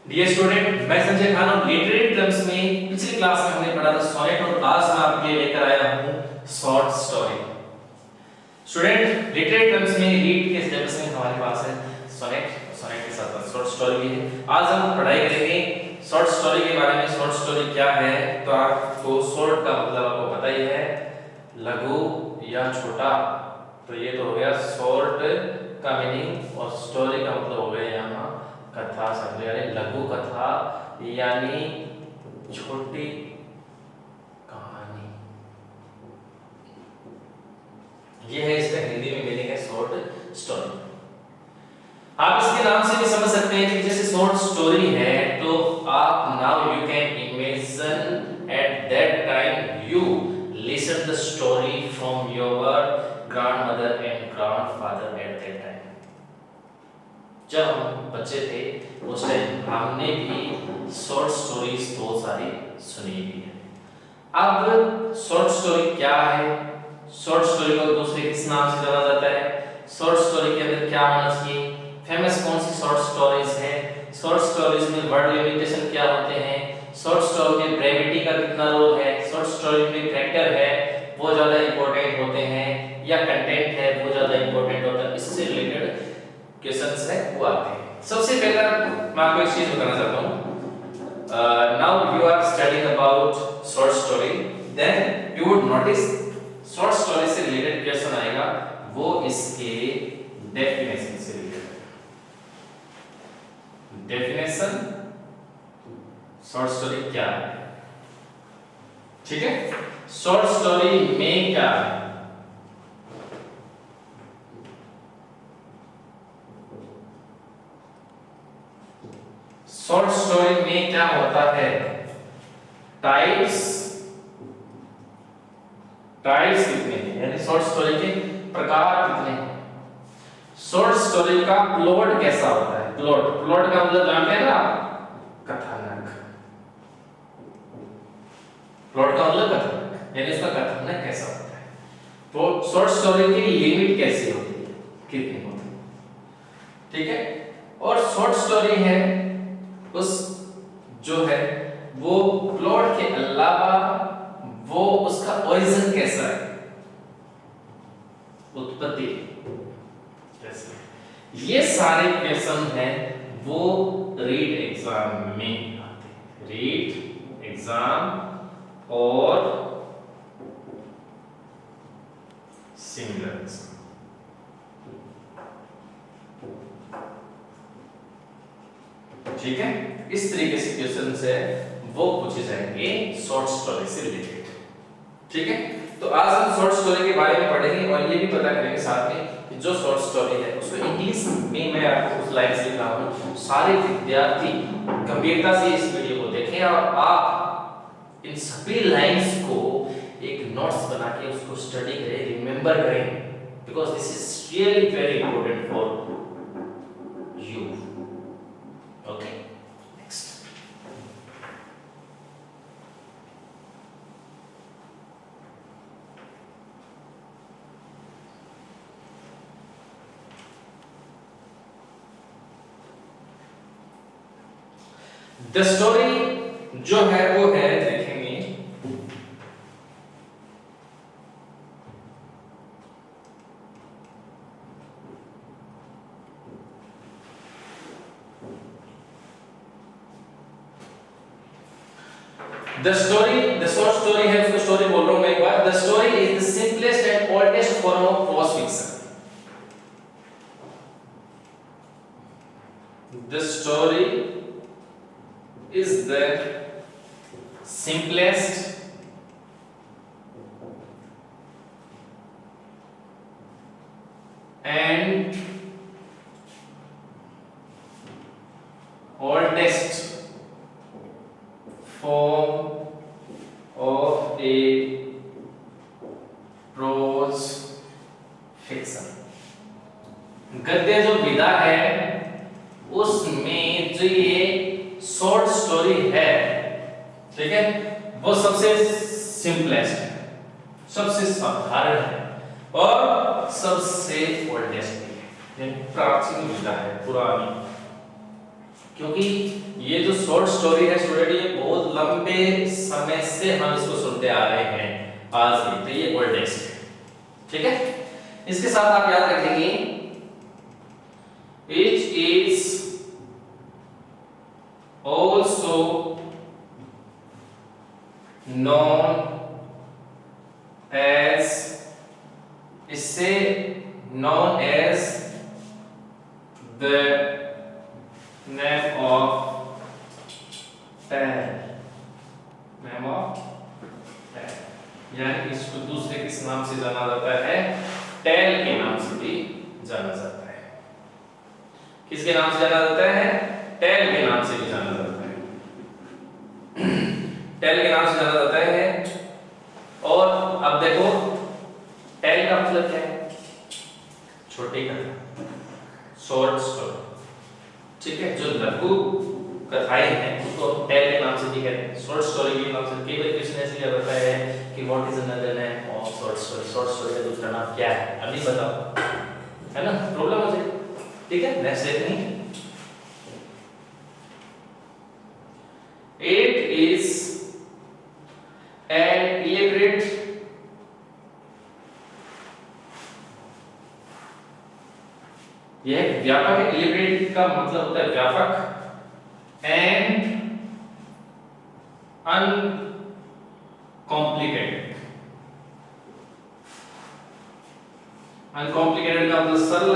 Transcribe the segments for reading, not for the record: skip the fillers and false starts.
Dear student, मैं संजय खान और literary terms में पिछली क्लास में हमने पढ़ा था सोनेट और आज मैं आपके लिए लेकर आया हूँ short story. Student, literary terms में रीड के सिलेबस में हमारे पास है सोनेट, सोनेट के साथ शॉर्ट स्टोरी भी है। आज हम पढ़ाई करेंगे शॉर्ट स्टोरी के बारे में। शॉर्ट स्टोरी क्या है? तो आपको शॉर्ट का मतलब आपको पता ही है, लघु या छोटा। तो ये तो हो गया शॉर्ट का मीनिंग, और स्टोरी का मतलब हो गया यहाँ कथा, समझ यानी लघु कथा यानी छोटी कहानी। ये है इसका हिंदी में मीनिंग है शॉर्ट स्टोरी। आप इसके नाम से भी समझ सकते हैं कि जैसे शॉर्ट स्टोरी है तो आप now you can imagine at that time you listen the story from your grandmother and grandfather at that time. जब हम बच्चे थे उस टाइम हमने भी शॉर्ट स्टोरीज बहुत सारी सुनी भी है। अब शॉर्ट स्टोरी क्या है? शॉर्ट स्टोरी को दूसरे किस नाम से जाना जाता है? शॉर्ट स्टोरी के अंदर क्या होना चाहिए? फेमस कौन सी शॉर्ट स्टोरीज है? शॉर्ट स्टोरीज में वर्ड लिमिटेशन क्या होते हैं? शॉर्ट स्टोरी में ब्रेविटी का कितना रोल है? शॉर्ट स्टोरी में कैरेक्टर है वो ज्यादा इंपॉर्टेंट होते हैं या कंटेंट है वो ज्यादा इंपॉर्टेंट होता है? इससे रिलेटेड क्वेश्चंस है वो आते हैं। सबसे पहला मैं आपको एक चीज बताना चाहता हूँ। Now you are studying about short story, then you would notice short story से रिलेटेड क्वेश्चन आएगा, वो इसके डेफिनेशन से रिलेटेड। डेफिनेशन शॉर्ट स्टोरी क्या है? ठीक है, शॉर्ट स्टोरी में क्या है? शॉर्ट स्टोरी में क्या होता है? टाइप्स कितने हैं, यानी शॉर्ट स्टोरी के प्रकार कितने हैं? शॉर्ट स्टोरी का प्लॉट कैसा होता है? प्लॉट का मतलब जानते हैं ना आप? कथानक। प्लॉट का मतलब कथानक, यानी उसका कथानक कैसा होता है। तो शॉर्ट स्टोरी की लिमिट कैसी होती है, कितनी होती है? ठीक है, और शॉर्ट स्टोरी है उस जो है वो प्लॉट के अलावा वो उसका ओरिजिन कैसा है, उत्पत्ति कैसे, ये सारे क्वेश्चन हैं वो रीड एग्जाम में आते हैं। रीड एग्जाम और सिमिलर एग्जाम, ठीक है। इस तरीके से क्वेश्चन है वो पूछे जाएंगे शॉर्ट स्टोरी से रिलेटेड, ठीक है। तो आज हम शॉर्ट स्टोरी के बारे में पढ़ेंगे और ये भी पता करेंगे साथ में कि जो शॉर्ट स्टोरी है उसको इंग्लिश में मैं आपको कुछ लाइन्स लिख रहा हूँ। सारे विद्यार्थी गंभीरता से इस वीडियो को देखें और आप इन सभी लाइन्स को एक नोट्स बना के उसको स्टडी करें, रिमेंबर करें, because this is really very important for you. Okay, next. The story जो है वो है, देखेंगे द शॉर्ट स्टोरी है, उसको स्टोरी बोल रहा हूं मैं एक बार। The story is the simplest and oldest form of prose fiction. The story is the simplest and oldest form of a prose fiction। गद्य जो विधा है उसमें जो ये शॉर्ट स्टोरी है, ठीक है, वो सबसे सिंपलेस्ट है, सबसे साधारण है और सबसे ओल्डेस्ट भी है, प्राचीन विधा है, पुरानी। क्योंकि ये जो शॉर्ट स्टोरी है स्टूडेंट, ये बहुत लंबे समय से हम इसको सुनते आ रहे हैं आज भी, तो ये ओल्डेस्ट है, ठीक है। इसके साथ आप याद रखेंगे it is also known as, इससे known as the name of tale, name of tale, यानी इसको दूसरे किस नाम से जाना जाता है, टेल के नाम से भी जाना जाता है। किसके नाम से जाना जाता है, टेल के नाम से भी जाना जाता है, टेल के नाम से जाना जाता है। और अब देखो टेल का मतलब क्या है, छोटी कथा, शॉर्ट स्टोरी, ठीक है। जो लघु कथाएं हैं उसको टेल के नाम से भी कहते हैं, शॉर्ट स्टोरी के नाम से। कई बार क्वेश्चन ऐसे लिया जाता है कि what is another name of short story, short story का दूसरा नाम क्या है, अभी बताओ, है ना, प्रॉब्लम हो जाएगी, ठीक है। नेक्स्ट देखिए, it is an elaborate यह व्यापक है, elaborate का मतलब होता है व्यापक, and uncomplicated, uncomplicated का मतलब सरल,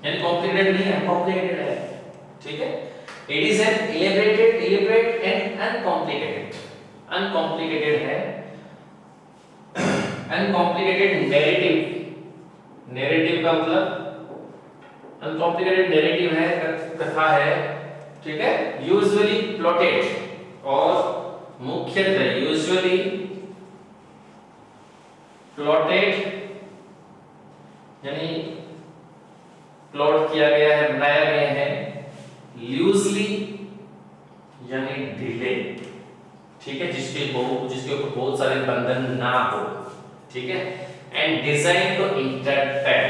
यानी कॉम्प्लिकेटेड नहीं है, कॉम्प्लिकेटेड है, ठीक है। It is an elaborate and uncomplicated, uncomplicated है, uncomplicated narrative, narrative का मतलब uncomplicated narrative है, कथा है, ठीक है। Usually plotted, और मुख्यतः usually plotted यानी प्लॉट किया गया है, बनाया गया है, लूजली यानी ढीले, ठीक है, जिसके ऊपर बहुत सारे बंधन ना हो, ठीक है। एंड डिजाइन टू इंटरटेन,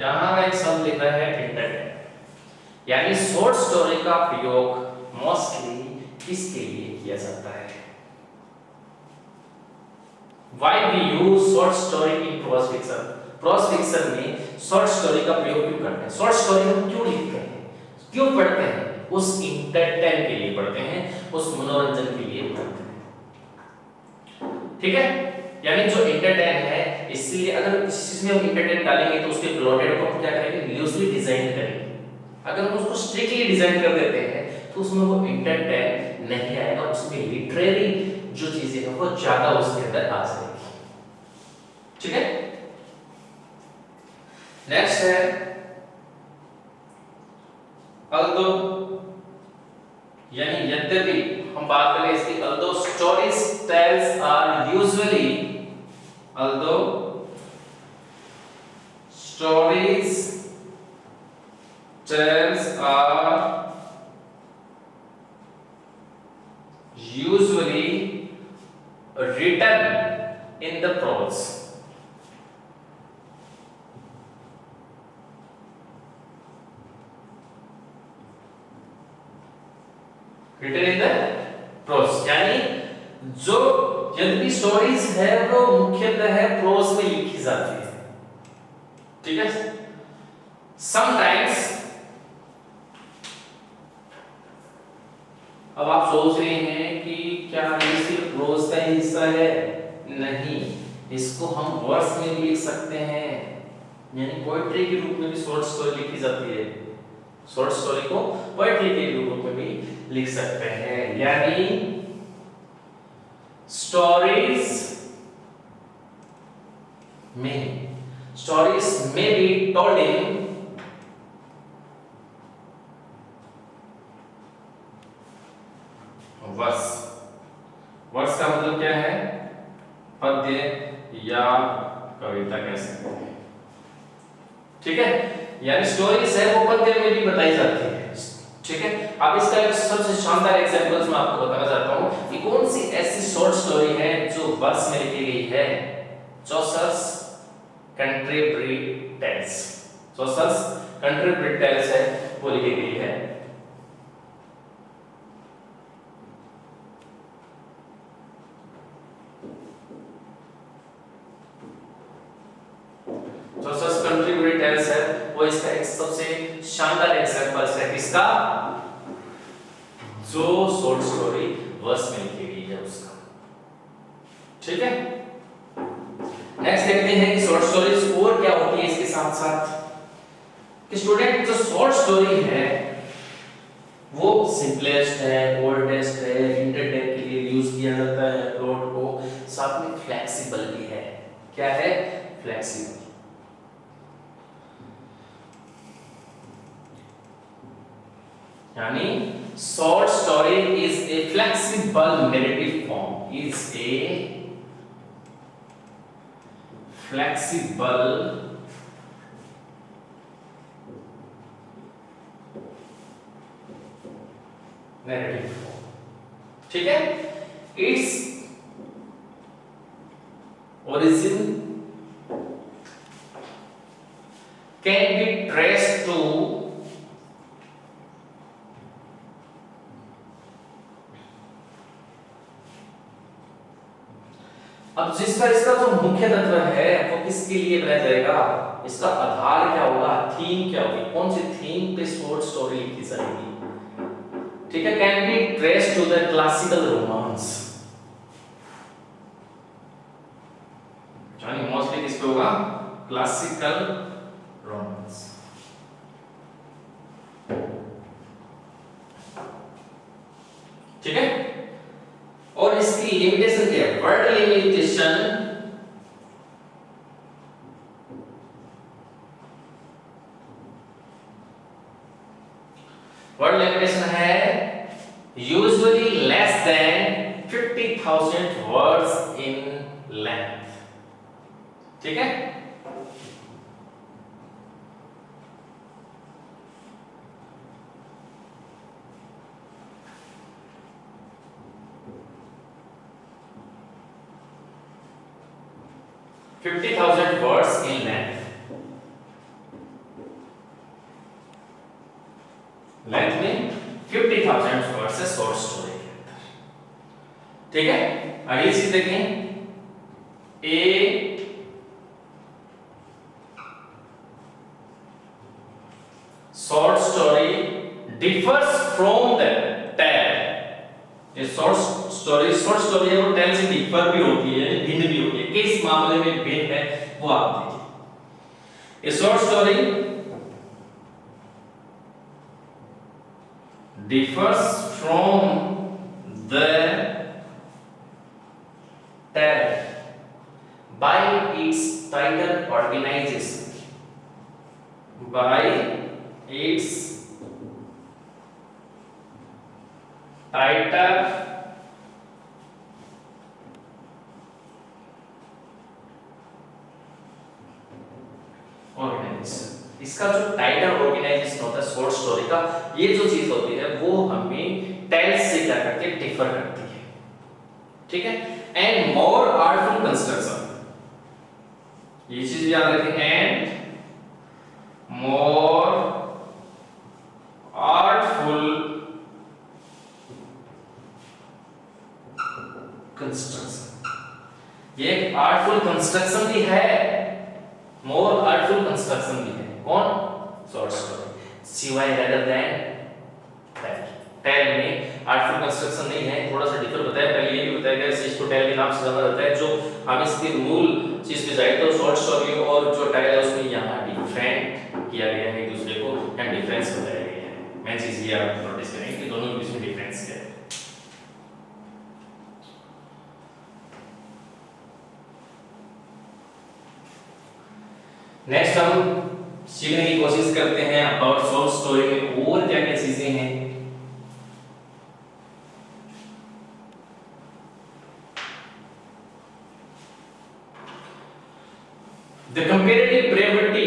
यहां एक शब्द लिखा है इंटरटेन, यानी शॉर्ट स्टोरी का प्रयोग मोस्टली किसके लिए किया जाता है, Why we use short story in prose fiction? Prose fiction में शॉर्ट स्टोरी का प्रयोग क्यों करते हैं, शॉर्ट स्टोरी हम क्यों लिखते हैं, क्यों पढ़ते हैं, उस इंटरटेन के लिए पढ़ते हैं, उस मनोरंजन के लिए पढ़ते हैं, ठीक है। यानी जो इंटरटेन है, इसलिए अगर किसी चीज में हम इंटरटेन डालेंगे तो उसके प्लॉटेड को हम क्या करेंगे, लूजली डिजाइन करेंगे। अगर हम उसको स्ट्रिक्टली डिजाइन कर देते हैं तो उसमें वो इंटरटेन नहीं आएगा, उसमें लिटरेरी जो चीजें हैं वो ज्यादा उसके अंदर आ जाएगी, ठीक है। नेक्स्ट है अल्दो, यानी यद्यपि हम बात करें इसकी, although stories tales are usually, although stories tales are usually written in the prose, written in the prose, यानी जो यद्यपि स्टोरीज है वो मुख्यतः है प्रोज में लिखी जाती है, ठीक है। समटाइम्स, अब आप सोच रहे हैं कि क्या ये सिर्फ प्रोज का हिस्सा है, नहीं, इसको हम वर्स में भी लिख सकते हैं, यानी पोएट्री के रूप में भी शॉर्ट स्टोरी लिखी जाती है, शॉर्ट स्टोरी को पोएट्री के रूप में भी लिख सकते हैं, यानी स्टोरीज में be told in verse, verse का मतलब क्या है, पद्य या कविता कह सकते हैं, ठीक है। यानी स्टोरीज है वो पद्य में भी बताई जाती है, ठीक है। अब इसका एक सबसे शानदार एग्जांपल्स मैं आपको बताना चाहता हूं कि कौन सी ऐसी शॉर्ट स्टोरी है जो वर्स में लिखी गई है। Chaucer's country tales, Chaucer's country tales है वो लिखी गई है। चौसर्स कंट्री टेल्स है वो इसका एक सबसे शानदार एग्जांपल्स है किसका, जो शॉर्ट स्टोरी वर्स में लिखी गई है उसका। ठीक है। नेक्स्ट देखते हैं कि शॉर्ट स्टोरीज और क्या होती है इसके साथ साथ। कि स्टूडेंट जो शॉर्ट स्टोरी है वो सिंपलेस्ट है, ओल्डेस्ट है, इंटरटेन के लिए यूज किया जाता है प्लॉट को, साथ में फ्लेक्सिबल भी है। क्या है? फ्लेक्सिबल। यानी short story is a flexible narrative form, is a flexible narrative form। ठीक है। Its origin can be traced to अब जिसका इसका जो मुख्य तत्व है वो किसके लिए बनाया जाएगा, इसका आधार क्या होगा, थीम क्या होगी, कौन सी थीम पे शॉर्ट स्टोरी लिखी जाएगी। ठीक है। Can be traced to the classical romance, यानी मोस्टली किस पे होगा, क्लासिकल रोमांस। ठीक है। और इसकी लिमिटेशन क्या है, वर्ड लिमिटेशन है usually less than 50,000 words in length. ठीक है। words in length, लेंथ में 50,000 वर्ड्स है शॉर्ट स्टोरी के अंदर। ठीक है। अगली चीज देखें, a short story differs from the tale. ये शॉर्ट स्टोरी है वो टेल से डिफर भी होती है, भिन्न भी होती है। किस मामले में भिन्न है वो आप देखिए। ए short story differs from the tale by its title organization, by its title organisation. इसका जो टाइटल ऑर्गेनाइजेशन होता है शॉर्ट स्टोरी का, ये जो चीज होती है वो हमें टेल्स से क्या करती है, डिफर करती है। ठीक है। एंड मोर आर्टफुल कंस्ट्रक्शन, ये चीज याद रखें, एंड मोर आर्टफुल कंस्ट्रक्शन। ये एक आर्टफुल कंस्ट्रक्शन भी है, मोर आर्टफुल कंस्ट्रक्शन भी है। कौन? Short story. सिवाय रेदर देन टेल। टेल में आर्टफुल कंस्ट्रक्शन नहीं है, थोड़ा सा डिफर बताया। पहले ये भी बताया गया कि इसको टेल के नाम से जाना जाता है। जो हम इसके मूल चीज पे जाए तो शॉर्ट स्टोरी और जो टेल है उसमें यहाँ डिफरेंट किया गया है एक दूसरे को, यहाँ डिफरेंस बताया गया है। मेन चीज ये आप नोटिस करेंगे कि दोनों के बीच में डिफरेंस क्या है। नेक्स्ट हम सीखने की कोशिश करते हैं अबाउट शॉर्ट स्टोरी में और क्या क्या चीजें हैं। द कंपैरेटिव ब्रेविटी,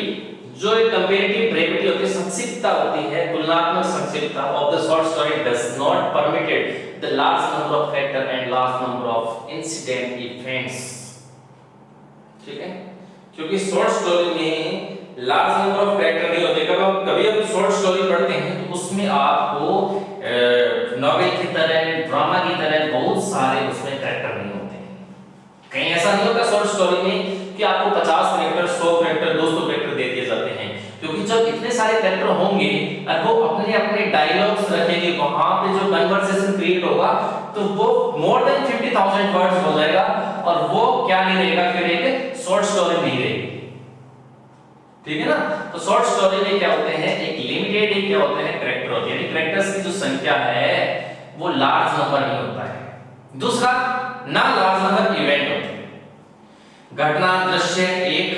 जो एक कंपैरेटिव ब्रेविटी होती है, संक्षिप्त संक्षिप्तता होती है, तुलनात्मक संक्षिप्तता of the short story does not permitted the large number of factor and large number of incident events. ठीक है, क्योंकि शॉर्ट स्टोरी में लार्ज नंबर ऑफ फैक्टर नहीं होते। कभी आप शॉर्ट स्टोरी पढ़ते हैं तो उसमें आपको नॉवेल की तरह, ड्रामा की तरह बहुत सारे उसमें कैरेक्टर नहीं होते हैं। कहीं ऐसा नहीं होता शॉर्ट स्टोरी में कि आपको 50 कैरेक्टर, 100 कैरेक्टर, 200 कैरेक्टर दे दिए जाते हैं, क्योंकि जब इतने सारे कैरेक्टर होंगे और वो अपने अपने डायलॉग्स रखेंगे, वहां पे जो कन्वर्सेशन क्रिएट होगा तो वो मोर देन 50,000 वर्ड्स हो जाएगा और वो क्या नहीं रहेगा, फिर एक शॉर्ट स्टोरी नहीं रहेगी। ठीक है ना। तो शॉर्ट स्टोरी में क्या होते हैं, एक लिमिटेड एक क्या होते हैं कैरेक्टर होते हैं, यानी कैरेक्टर्स की जो संख्या है वो लार्ज नंबर नहीं होता है। दूसरा, ना लार्ज नंबर इवेंट होते हैं, घटना, दृश्य एक,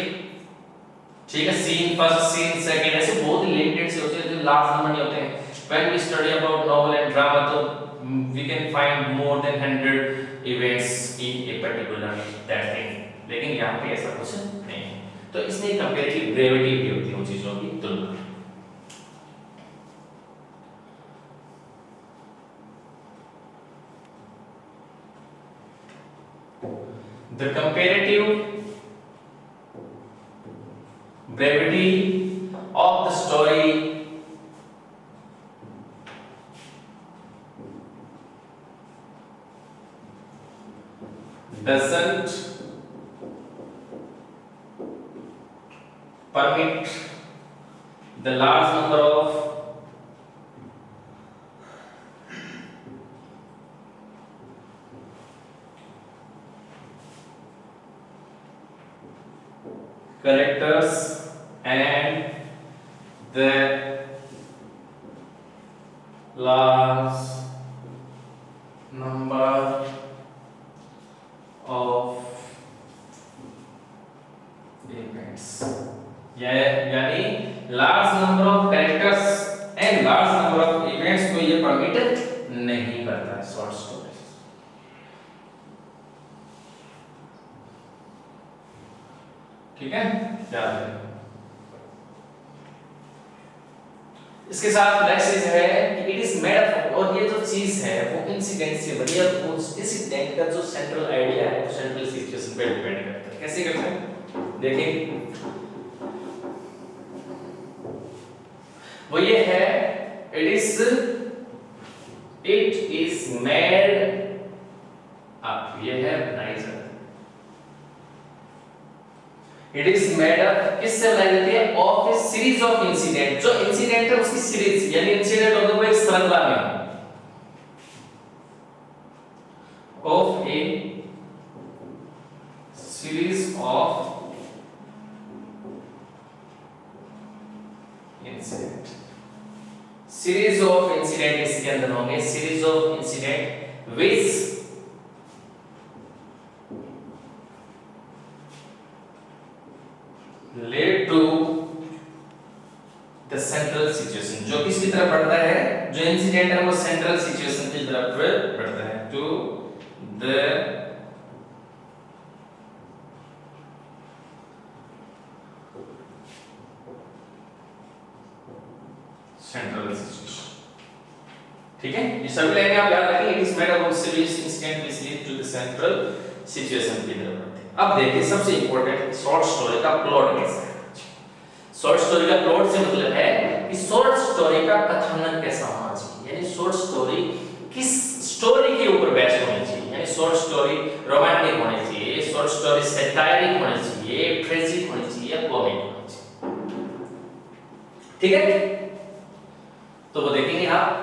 ठीक है, सीन, फर्स्ट सीन, सेकंड, ऐसे बहुत लिमिटेड से होते हैं जो लार्ज नंबर नहीं होते हैं। When we study about novel and drama तो we can find more than 100 events in a particular that thing, लेकिन यहाँ पे ऐसा कुछ नहीं है। तो इसमें कंपैरेटिव ब्रेविटी भी होती है उन चीजों की तुलना। The comparative brevity of the story doesn't permit the large number of characters and the large number of events, यानी large number of characters and large number of events को ये परमिट नहीं करता है शॉर्ट स्टोरी। ठीक है, याद रखना। इसके साथ नेक्स्ट चीज है कि इट इज मेड अप, और ये जो चीज है वो इंसिडेंट से बनी है। तो उस इंसिडेंट का जो सेंट्रल आइडिया है वो सेंट्रल सिचुएशन पे डिपेंड करता है। कैसे करते हैं देखिए, वो ये है इट इज मेड अप, ये है बनाई जाती, इट इज मेड अप, किससे बनाई जाती है, of a series of incident. जो इंसिडेंट है उसकी सीरीज, यानी इंसिडेंट होता है वो एक श्रृंखला में, of a series of incident. Series of incident इसके अंदर होंगे, series of incident which led to the central situation. जो किसकी तरफ बढ़ता है, जो इंसिडेंट है वो सेंट्रल सिचुएशन की तरफ बढ़ता है, टू द सेंट्रल सिचुएशन। ठीक है, ये सभी लाइनें आप याद रखिए। It is made up of series incident which lead to the central situation की तरफ बढ़ते हैं। अब देखिए सबसे इंपॉर्टेंट, शॉर्ट स्टोरी का प्लॉट कैसा है। शॉर्ट स्टोरी का प्लॉट से मतलब है कि शॉर्ट स्टोरी का कथानक कैसा होना चाहिए, यानी शॉर्ट स्टोरी किस स्टोरी के ऊपर बेस्ड होनी चाहिए। यानी शॉर्ट स्टोरी रोमांटिक होनी चाहिए, शॉर्ट स्टोरी सैटायरिक होनी चाहिए, ट्रेजिक होनी चाहिए, कॉमिक होनी चाहिए। ठीक है, तो वो देखेंगे आप।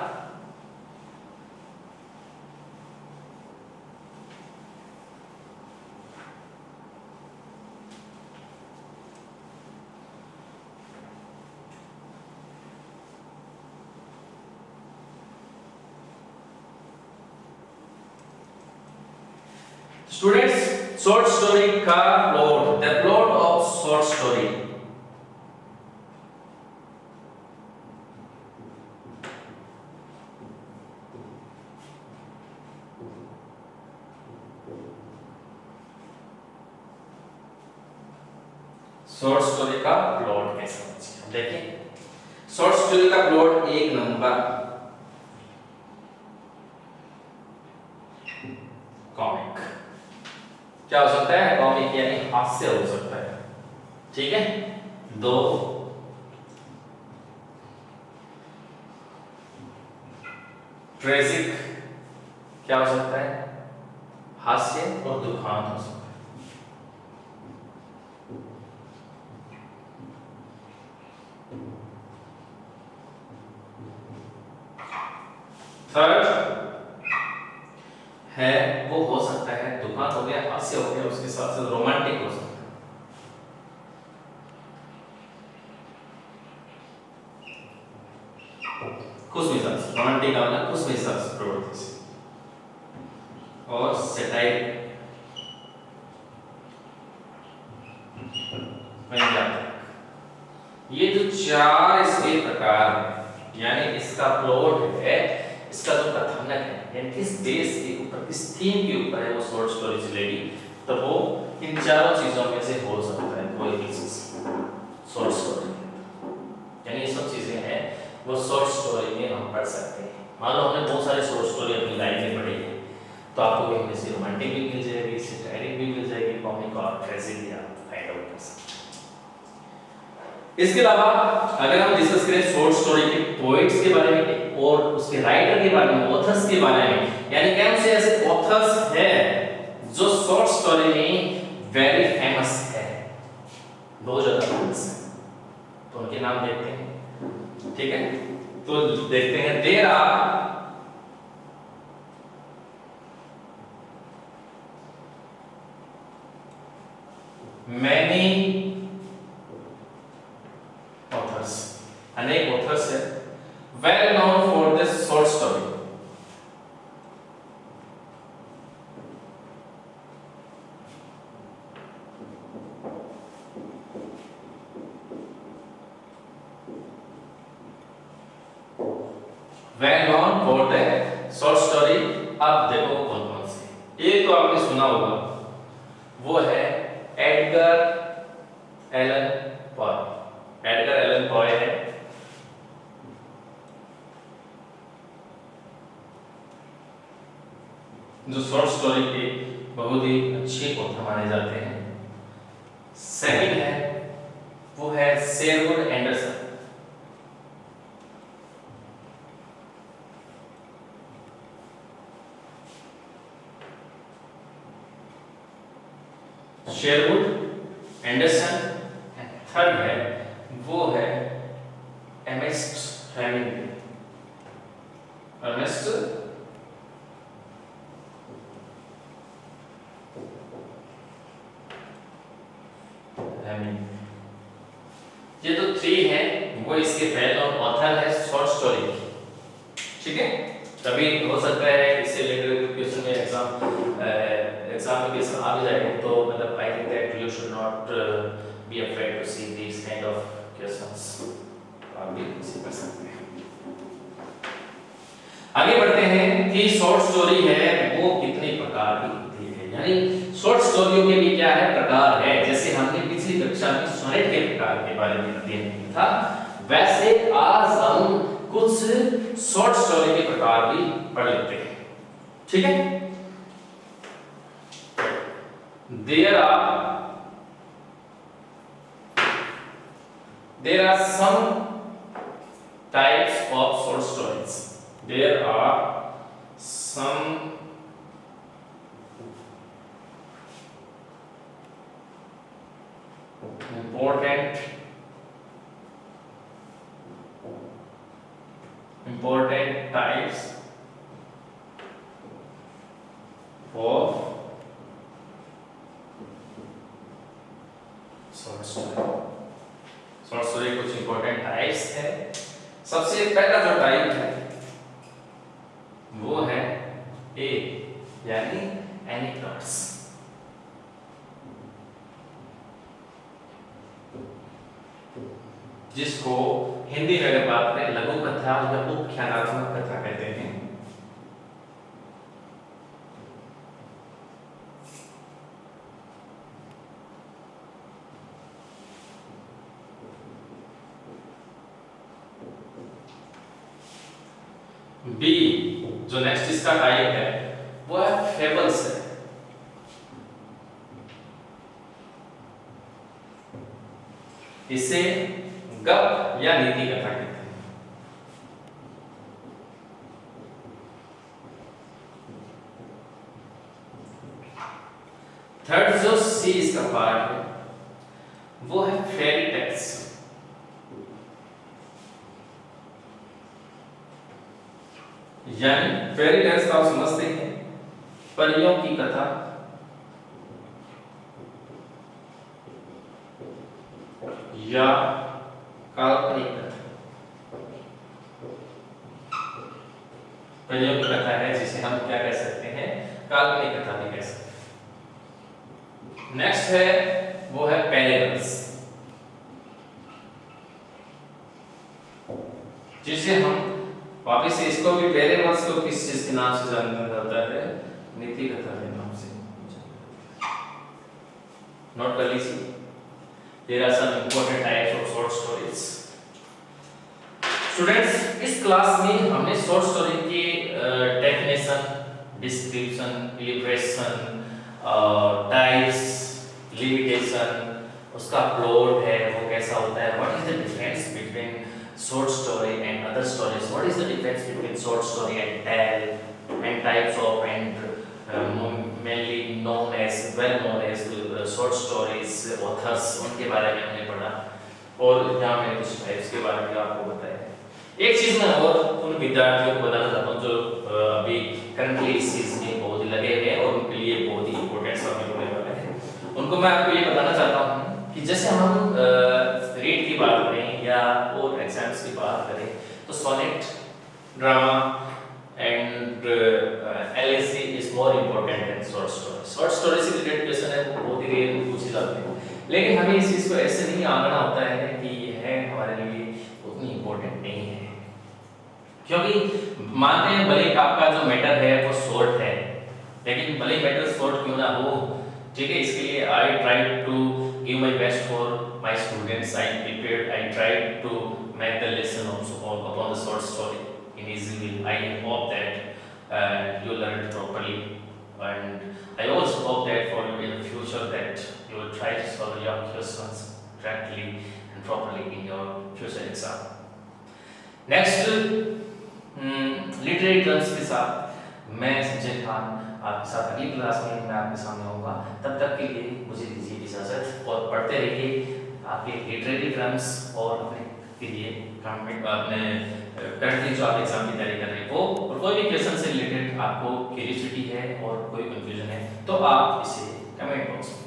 स्टूडेंट्स, शॉर्ट स्टोरी का plot, the plot of short story. Short story का प्लॉट कैसा होना चाहिए देखिए। शॉर्ट स्टोरी का प्लॉट 1 नंबर, कॉमिक। क्या हो सकता है? कॉमिक यानी हास्य हो सकता है। ठीक है। 2, ट्रेजिक। क्या हो सकता है? हास्य और दुखांत हो सकता है। थर्ड है वो हो सकता है दुखांत हो गया, हास्य हो गया, उसके साथ साथ रोमांटिक हो सकता है। खुशमिजाज, रोमांटिक का मतलब खुशमिजाज प्रवृत्ति से। और सेटाइर, ये जो 4 इसके प्रकार हैं, यानी इसका प्लॉट है, इसका जो कथानक है, यानी किस देश के ऊपर, किस थीम के ऊपर है वो शॉर्ट स्टोरी चलेगी, तो वो इन चारों चीजों में से हो सकता है कोई भी चीज शॉर्ट स्टोरी। यानी ये सब चीजें हैं वो शॉर्ट स्टोरी में हम पढ़ सकते हैं। मान लो हमने बहुत सारे शॉर्ट स्टोरी अपनी लाइफ में पढ़ी है, तो आपको इनमें से रोमांटिक भी मिल जाएगी, सैटायरिक भी मिल जाएगी, कॉमिक और ट्रेजिक भी आप फाइंड आउट कर सकते हैं। इसके अलावा अगर हम डिस्कस करें शॉर्ट स्टोरी के पोएट्स के बारे में और उसके राइटर के बारे में, ऑथर्स के बारे में, यानी कौन से ऐसे ऑथर्स हैं जो शॉर्ट स्टोरी में वेरी फेमस है, बहुत ज्यादा फेमस है, तो उनके नाम देखते हैं। ठीक है, तो देखते हैं। देयर आर मैनी ऑथर्स, अनेक ऑथर्स है well known for this short story. Well known for the short story. अब देखो कौन कौन से, एक तो आपने सुना होगा, वो है एडगर एलन पॉय। एडगर एलन पॉय है जो शॉर्ट स्टोरी के बहुत ही अच्छे ऑथर माने जाते हैं। सेकंड है वो है Sherwood Anderson. Sherwood Anderson. Third है वो है एर्नेस्ट हेमिंग्वे। Earnest Hemingway. ये तो 3 है, वो इसके वेल नोन ऑथर है शॉर्ट स्टोरी की। ठीक है, कभी हो सकता है इससे रिलेटेड क्वेश्चन में एग्जाम में क्वेश्चन आ भी जाए, तो मतलब I think that you should not be afraid to see this kind of questions, आप भी इसी कर सकते हैं। आगे बढ़ते हैं कि शॉर्ट स्टोरी है वो कितने प्रकार की होती है, यानी शॉर्ट स्टोरियों के भी क्या है, प्रकार है। जैसे हमने पिछली कक्षा में सोनेट के प्रकार के बारे में अध्ययन किया था, वैसे आज हम कुछ शॉर्ट स्टोरी के प्रकार भी पढ़ लेते हैं। ठीक है, there are some types of short stories. There are some important types of short story. Short story कुछ इंपॉर्टेंट टाइप्स है। सबसे पहला जो टाइप है वो है ए, यानी एनेक्डोट्स। जिसको हिंदी में अगर बात करें लघु कथा या उपख्यानात्मक कथा कहते हैं। बी जो नेक्स्ट इसका टाइप है वो है फेबल्स है। इसे गप या नीति कथा कहते हैं। थर्ड जो सी इसका पार्ट है वो है फेरी टेल्स। यानी फेरी टेल्स का आप समझते हैं परियों की कथा या काल्पनिक कथा। परियों की कथा है जिसे हम क्या कह सकते हैं, काल्पनिक कथा भी कह सकते हैं। नेक्स्ट है वो है पैरेबल्स, जिसे हम वापिस से इसको भी पैरेबल्स को किस चीज के नाम से जाना जाता है, नीति कथा के नाम से। नोट कर लीजिए, there are some important types of short stories. Students, इस क्लास में हमने शॉर्ट स्टोरी की definition, description, illustration, types, limitation, उसका प्लॉट है वो कैसा होता है, what is the difference between short story and other stories, what is the difference between short story and tale, and types of and mainly known as well known as short stories authors, उनके बारे में हमने पढ़ा और यहाँ मैंने कुछ types के बारे में आपको बताया। एक चीज मैं और उन विद्यार्थियों को बताना चाहता हूँ जो अभी करंटली इस चीज में बहुत ही लगे हुए हैं और उनके लिए बहुत ही इंपॉर्टेंट समय होने वाला है, उनको मैं आपको ये बताना चाहता हूँ कि जैसे हम रीड की बात करें या और एग्जाम्स की बात करें तो sonnet, drama and LAC is more important than short story. Short story से रिलेटेड क्वेश्चन है वो बहुत ही रेयर पूछे जाते हैं, लेकिन हमें इस चीज को ऐसे नहीं आंकना होता है कि यह हमारे लिए उतनी इम्पोर्टेंट नहीं है, क्योंकि मानते हैं भले आपका जो मैटर है वो शॉर्ट है, लेकिन भले मैटर शॉर्ट क्यों ना हो, ठीक है, इसके लिए I try to give my best for my students. I prepared, I tried to make the lesson also upon the short story in easy way. I hope that you learn it properly, and I also hope that for you in the future that you will try to solve your questions correctly and properly in your future exam. Next, literary terms के साथ मैं संजय खान आपके साथ अगली class में मैं आपके सामने होगा। तब तक के लिए मुझे दीजिए इजाजत और पढ़ते रहिए आपके लिटरेरी टर्म्स और अपने के लिए अपने करंटली जो आप एग्जाम की तैयारी कर रहे हैं वो, और कोई भी क्वेश्चन से रिलेटेड आपको क्यूरियोसिटी है और कोई कंफ्यूजन है तो आप इसे कमेंट बॉक्स में